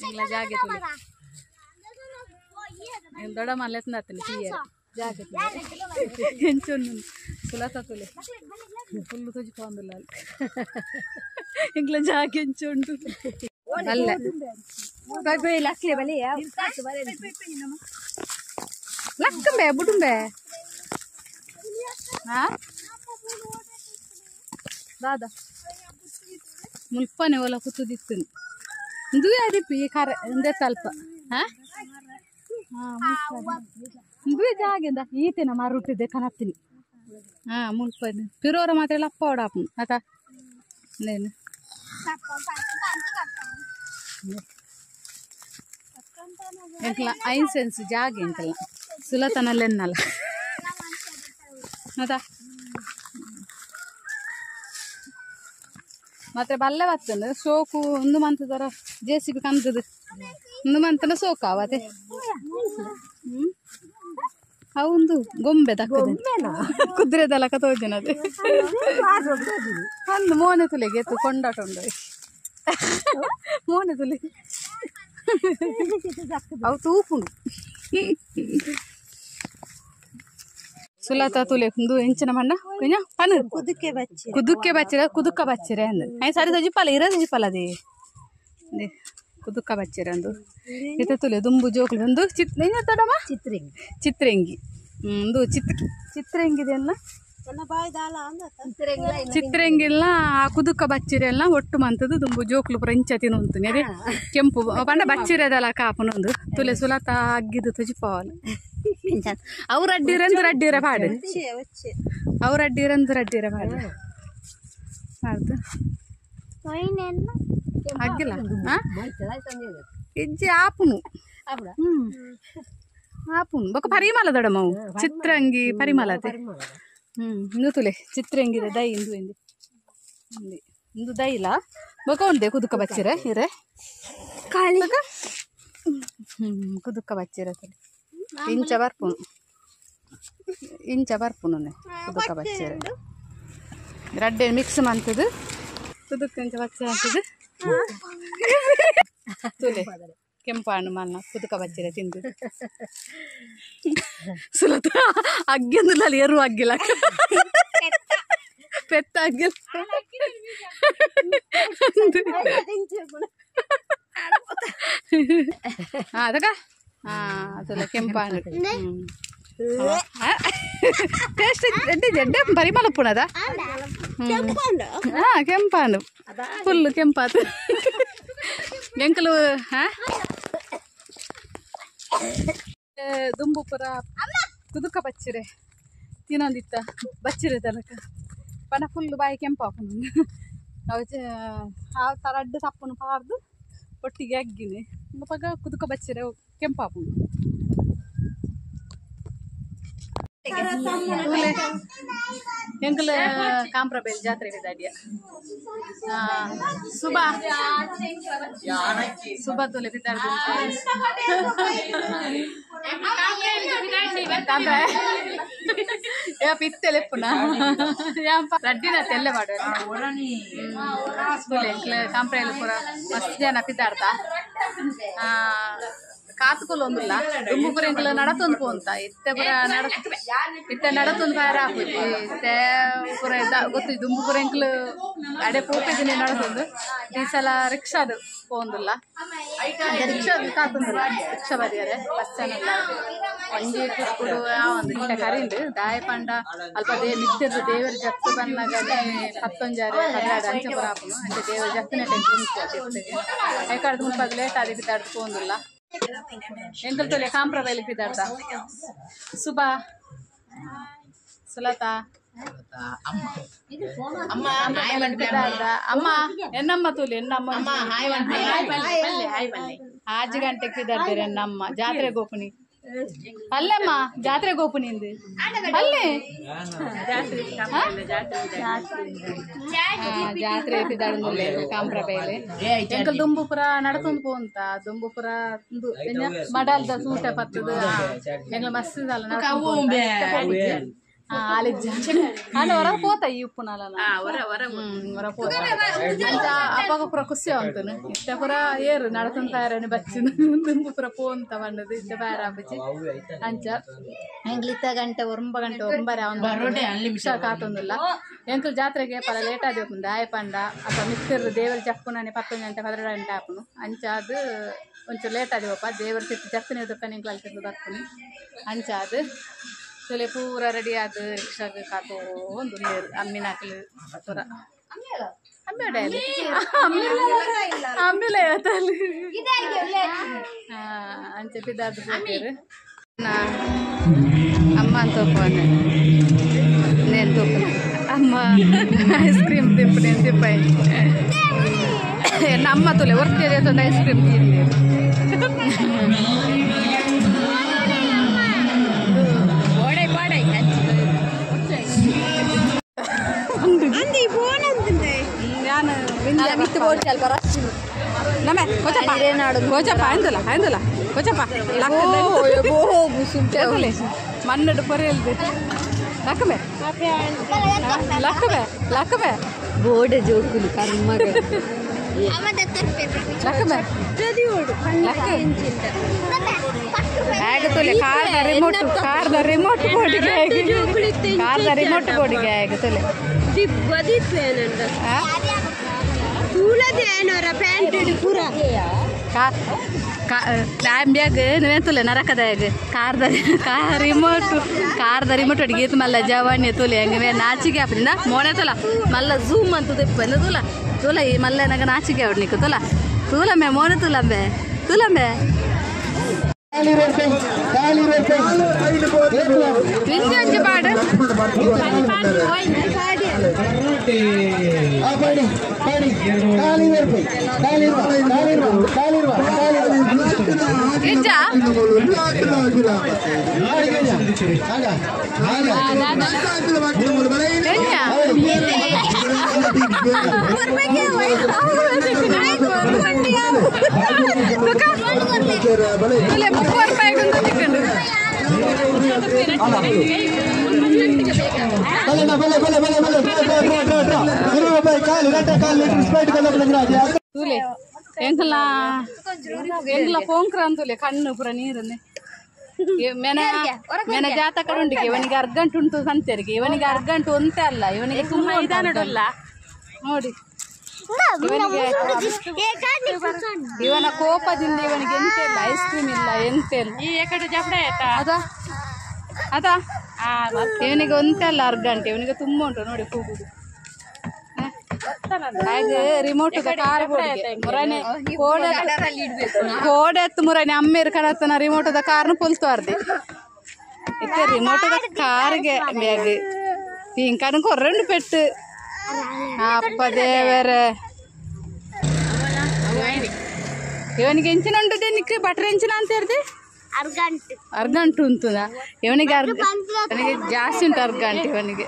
इंग्ला जागे तुले दड़ा मारलेत ना तने तीयर जागे हेंचोन सुलाता तुले फुल्लु तुझी पांदुलाल इंग्ला जागे हेंचोंडु अल्ले बाय बाय लक्ले बले या लक्कंबे बुडुंबे हाँ दादा मुल्पने वाला कुछ दिखते दुए आदि पी कार इंदे तल्प हाँ दुए जागे दा ये तेना मारुटे देखा ना तिनी हाँ मुल्पने फिर और मात्रे लप्पा उड़ा अपन आता नहीं नहीं इनकला आइंसेंस जागे इनकला सुलताना लेन्नला आता मात्रे बल्ले बच्चन शोकु उंदु मंतदर जेसीबी कंददु उंदु मंतन शोक आवते अवुंदु गोंबे दक्कदे कुद्रे दलक तोजनदे अंदु मोने तुलेगे तु कोंडाटोंडो मोने तुले अव तूपुंडु सुलता तुले कुंदु ಎಂಚನ ಮಣ್ಣ ಕುഞ്ഞ ಪನ ಕುದುಕ್ಕೆ ಬಚ್ಚಿರ ಕುದುಕ್ಕ ಬಚ್ಚಿರ ಅಂದ ಐ ಸಾರಿ ತಜಿ ಪಲ ಇರ ತಜಿ ಪಲದೆ ದೆ ಕುದುಕ್ಕ ಬಚ್ಚಿರ ಅಂದು ಇತ ತುಲೆ ದುಂಬು ಜೋಕುಲು ಒಂದು ಚಿತ್ರೆಂಗಿ ತಡಮ ಚಿತ್ರೆಂಗಿ ಒಂದು ಚಿತ್ರೆಂಗಿದೆಲ್ಲ ಚಿತ್ರೆಂಗಿಲ್ಲ ಕುದುಕ್ಕ ಬಚ್ಚಿರೆಲ್ಲ ಒಟ್ಟು ಮಂತದು ದುಂಬು ಜೋಕುಲು ಪ್ರಂಚ ತಿನ್ನುಂತುನಿ ಅದೇ ಕೆಂಪು ಪಂಡ ಬಚ್ಚಿರದಲ್ಲ ಕಾಪನೊಂದು ತುಲೆ ಸುಲತಾ ಅಗ್ಗಿದು ತಜಿ ಪಾವಲು ಅವ್ರು ಅಡ್ಡಿರಂದು ರಡ್ಡಿರ ಪಾಡು ಅವ್ರು ಅಡ್ಡಿರಂದು ರಡ್ಡಿರ ಪಾಡು ಮಾಡ್ದು ಅಗ್ಗಿಲ್ಲ ಇಜ್ಜಿ ಆಪುನು ಆಪುನು ಬೊಕ್ಕ ಪರಿಮಳ ದೊಡಮವು ಚಿತ್ರಂಗಿ ಪರಿಮಳತೆ ಇಂದು ತುಲೆ ಚಿತ್ರಂಗಿದೆ ದೈ ಇಂದು ಇಂದು ಇಂದು ದೈಲ ಬೊಕ್ಕ ಉಂಡೆ ಕುದುಕ ಬಚ್ಚಿರ ಹಿರೆ ಕಾಳಿ ಕುದುಕ ಬಚ್ಚಿರ ತುಲೆ ಇಂಚ ಬರ್ಪುನು ಕುದುಕ ಬಚ್ಚಿರ ರಡ್ಡೆ ಮಿಕ್ಸ್ ಮಂತದು ಕುದುಕ ಇಂಚ ಬಚ್ಚಿರ ಅಂತದು ತುಲೆ ಕೆಂಪಾಣು ಮಲ್ಲ ಕುದುಕ ಬಚ್ಚಿರ ತಿಂದು ಸುಲತ ಅಗ್ಗಿಂದಲ್ಲಿ ಏರು ಅಗ್ಗಿಲ್ಲ ಪೆತ್ತ ಅಗ್ಗಿಲ್ಲ ಅದಕ್ಕ ತುಲೆ ಕೆಂಪಾಣು ಟೇಸ್ಟ್ ಜಡ್ಡೆ ಪರಿಮಳ ಪುಣದ ಕೆಂಪಾಂಡು ಫುಲ್ ಕೆಂಪಾತು ಎಂಕಲು ದುಂಬುಪುರ ಕುದುಕ ಬಚ್ಚಿರೆ ತಿನ್ನೊಂದಿತ್ತ ಬಚ್ಚಿರೆ ತನಕ ಪನ ಫುಲ್ ಬಾಯಿ ಕೆಂಪಾಪುನು ಅವು ಹಾವು ಥರ ಅಡ್ಡು ಸಪ್ಪನು ಪಾರ್ದು ಒಟ್ಟಿಗೆ ಅಗ್ಗಿನಿ ಪಗ ಕುದುಕ ಬಚ್ಚಿರೆ ಕೆಂಪಾಪುನು ಎಂಕಲ್ ಕಾಂಪ್ರಬೇಲ್ ಜಾತ್ರೆಗೆ ದಾಡಿಯ ಸುಬಾ ಸುಬಾ ತುಲೆ ಬಿದ್ದಾಡ್ದು ಪಿತ್ತಲೆ ಪುನಃ ರಡ್ಡಿನ ತೆಲ್ಲೆ ಮಾಡು ಕಾಂಪ್ರೆಯಲ್ಲಿ ಪೂರ ಮಸ್ತ್ ಜನ ಪಿದ್ದಾಡ್ತಾ ಕಾತುಕೊಲು ಒಂದಿಲ್ಲ ದುಂಬುಪುರ ಎಂಕಲ ನಡತೊಂದು ಪೋಂತ ಇತ್ತೆ ಪುರ ಇತ್ತೆ ನಡತೊಂದು ಫೈರ್ ಹಾಕುದು ಇತ್ತೆ ಪುರ ಗೊತ್ತು ದುಂಬುಪುರ ಎಂಕಲು ಅಡೆ ಪೋಪಿದ್ದೀನಿ ನಡತೊಂದು ಈ ಸಲ ರಿಕ್ಷಾದು ಪೋಂದಿಲ್ಲ ರಿಕ್ಷಾದು ಕಾತೊಂದಿಲ್ಲ ರಿಕ್ಷಾ ಬರಿಯಾರೆ ಬಸ್ ಚಾನಲ್ಲ ಒಂಜಿ ಕುಡು ಒಂದು ಇಟ್ಟ ಕರಿಂದು ದಾಯ ಪಂಡ ಅಲ್ಪ ನಿತ್ಯದ ದೇವರ ಜತ್ತು ಬಂದಾಗಲೇ 11 16 ಅಂಚೆ ಪುರ ಹಾಕುನು ಅಂಚೆ ದೇವರ ಜತ್ತಿನ ಟೆಂಟ್ ಯಾಕಂದ್ರೆ ಮುಪ್ಪದು ಲೇಟ್ ಆದಿ ಬಿದ್ದಾಡ್ದು ಪೋಂದಿಲ್ಲ ಎಂಕಲ್ ತೊಲೆ ಕಾಂಪ್ರಬೈಲಿ ಪಿದಾಡ್ತಾ ಸುಬಾ ಸುಲತಾ ಅಮ್ಮ ಎನ್ನಮ್ಮ ತೂಲಿ ಎನ್ನಮ್ಮ 5 ಗಂಟೆಗೆ ಪಿದಾಡ್ತಾರೆ ಎನ್ನಮ್ಮ ಜಾತ್ರೆ ಗೋಪುನಿ ಅಲ್ಲಮ್ಮ ಜಾತ್ರೆ ಗೋಪುನಿಂದ ಅಲ್ಲೇ ಜಾತ್ರೆ ಪಿದಾಡ್ಲೆ ಕಾಂಪ್ರಬೈಲೆ ಎಂಕಲ್ ದುಂಬುಪುರ ನಡತೊಂದು ಪೋಂತ ದುಂಬುಪುರ ಮಡಲ್ದ ಸೂಟ ಪತ್ತದು ಎಂಕಲ್ ಮಸ್ತ್ ಅಲ್ಲ అంటే ಹೊರಗೆ పోతాయి ಈ ಉಪ್ಪುನಾಲನ ಹೊರಗೆ పోతాయి ಅಪ್ಪಾಗ ಪುರ ಖುಷಿ ಅಂತಾನು ಇಷ್ಟ ಪುರ ಏರು ನಡತಂತ ತಯಾರని ಬಚ್ಚಿನ ದುಂಬು ಪುರ ಪೋಂತ ಬಂದದು ಇಷ್ಟ ಬೇರೆ ಹಬ್ಬಚ್ಚಿ ಅಂಚ ಎಂಗ್ಲಿತ್ತ ಗಂಟೆ 9 ಗಂಟೆ 9 ನಿಮಿಷ ಕಾತೊಂದಿಲ್ಲ ಎಂಕಲ್ ಜಾತ್ರೆಗೆ ಪಲ ಲೇಟ್ ಆದಿ ಹೋಗ್ತಂದು ಆಯ ಪಂಡ ಅಪ್ಪ ಮಿಕ್ಸರ್ ದೇವರ ಜಪ್ಪುನಾನೆ 11 ಗಂಟೆ 12 ಗಂಟೆ ಹಾಪನು ಅಂಚ ಅದು ಒಂಚೂರು ಲೇಟ್ ಆದಿ ಹೋಪ ದೇವರ ತಿತ್ತು ಜಪ್ಪನೆ ದೊಕ್ಕ ನಿಂಕ್ಲ ಅಲ್ತಿದ್ದು ಬರ್ತೀನಿ ಅಂಚ ಅದು ತೊಲೆ ಪೂರ ರೆಡಿ ಆದ ರಿಕ್ಷಾಗ ಕಾತು ಒಂದು ನೀರು ಅಮ್ಮಿನ ಹಾಕಲು ಪೂರ ಅಮ್ಮಿಲೆ ಇವತ್ತಲ್ಲಿ ಅಂಚೆ ಬಿದ್ದಾರ್ದು ಹೋಗ್ತೀರಿ ಅಮ್ಮ ಅಂತ ಹೋಗ್ತಾನೆ నేను తోపున అమ్మ ఐస్ క్రీమ్ తిప్పు నేను తిప్పాయి అమ్మ తోలే వర్క్ చేస్తుంది ఐస్ క్రీమ్ తింది ఓడై పాడై అంది ఫోన్ అంతుంది ನಾನು ವಿಂದ ಮಿತ್ತು ಬೋರ್ಡ್ ಸ್ವಲ್ಪ ರಸ್ತಿ ನಮೆ ಕೋಚಪ್ಪ ಕೋಚಪ್ಪ ಆಯ್ತಲ್ಲ ಆಯ್ತಲ್ಲ ಕೋಚಪ್ಪ ಹೋಗು ಸುಂಟೆ ಮನ್ನಡು ಪೊರೆಯಲ್ದು ಲಕ್ಕಬೆ ಲಕ್ಕಬೆ ಲಕ್ಕಬೆ ಬೋರ್ಡ್ ಜೋಕುಲು ಕರ್ಮಗ ಲಕ್ಕಬೆ ಆಗತೋಲೆ ಕಾರ್ದ ರಿಮೋಟ್ ಬೋರ್ಡಿಗೆ ಆಗತೋಲೆ ಬ್ಯಾಗ್ ನೀವೇತುಲೆ ನರಕದಾಗ ಕಾರ್ದ ರಿಮೋಟ್ ಅಡಿಗೆ ಮಲ್ಲ ಜವಾನಿ ತುಲೆ ಹಂಗೆ ನಾಚಿಗೆ ಹಾಪಿಂದ ಮೋನೆ ತುಲ ಮಲ್ಲ ಝೂಮ್ ಅಂತ ತಿಪ್ಪಂದ ತುಲ ಈ ಮಲ್ಲ ನನಗೆ ನಾಚಿಗೆ ಅವ್ರು ನಿಕ್ಕು ತುಲಂಬೆ ಮೋನೆ ತುಲಂಬೆ ವಿಂಜ ಪಾಡು ಎಂಕಲ ಪೋಂಕ್ರಂತುಲೆ ಕಣ್ಣು ಪುರ ನೀರನ್ನೇ ಮೆನ ಜಾತಕ ಉಂಟಿಗೆ ಇವನಿಗೆ ಅರ್ಗಂಟು ಉಂಟು ಸಂತೆರಿಗೆ ಇವನಿಗೆ ಅರ್ಗಂಟು ಒಂತೆ ಅಲ್ಲ ಇವನಿಗೆ ತುಂಬಾ ಇದಾನಲ್ಲ ನೋಡಿ ಇವನ ಕೋಪದಿಂದ ಇವನಿಗೆ ಎಂತ ಇಲ್ಲ ಐಸ್ ಕ್ರೀಮ್ ಇಲ್ಲ ಎಂತ ಇಲ್ಲ ಅದಾ ಇವನಿಗೆ ಒಂತೆ ಅಲ್ಲ ಅರ್ಗಂಟು ಇವನಿಗೆ ತುಂಬಾ ಉಂಟು ನೋಡಿ ಕೂಗುದು ಹಾಗೆ ರಿಮೋಟ್ ಕಾರ್ ಕೋಡೆತ್ತು ಮುರನೆ ಅಮ್ಮೇರು ಕಡತನ ರಿಮೋಟದ ಕಾರ್ನ ಪೊಲ್ತುವಾರ್ದೆ ಇತ್ತೆ ರಿಮೋಟದ ಕಾರ್ಗೆ ಬ್ಯಾಗ್ ಪಿಂಕನ ಕೊರ್ರಂಡು ಪೆಟ್ಟು ಅಪ್ಪ ದೇವರೇ ಇವನಿಗೆ ಎಂಚಿನ ಉಂಟು ನಿಕ್ಕೆ ಬಟ್ರೆ ಎಂಚಿನ ಅಂತ ಹೇಳ್ದೆ ಅರ್ಗಂಟು ಉಂಟುದ ಇವನಿಗೆ ಜಾಸ್ತಿ ಉಂಟು ಅರ್ಗಂಟು ಇವನಿಗೆ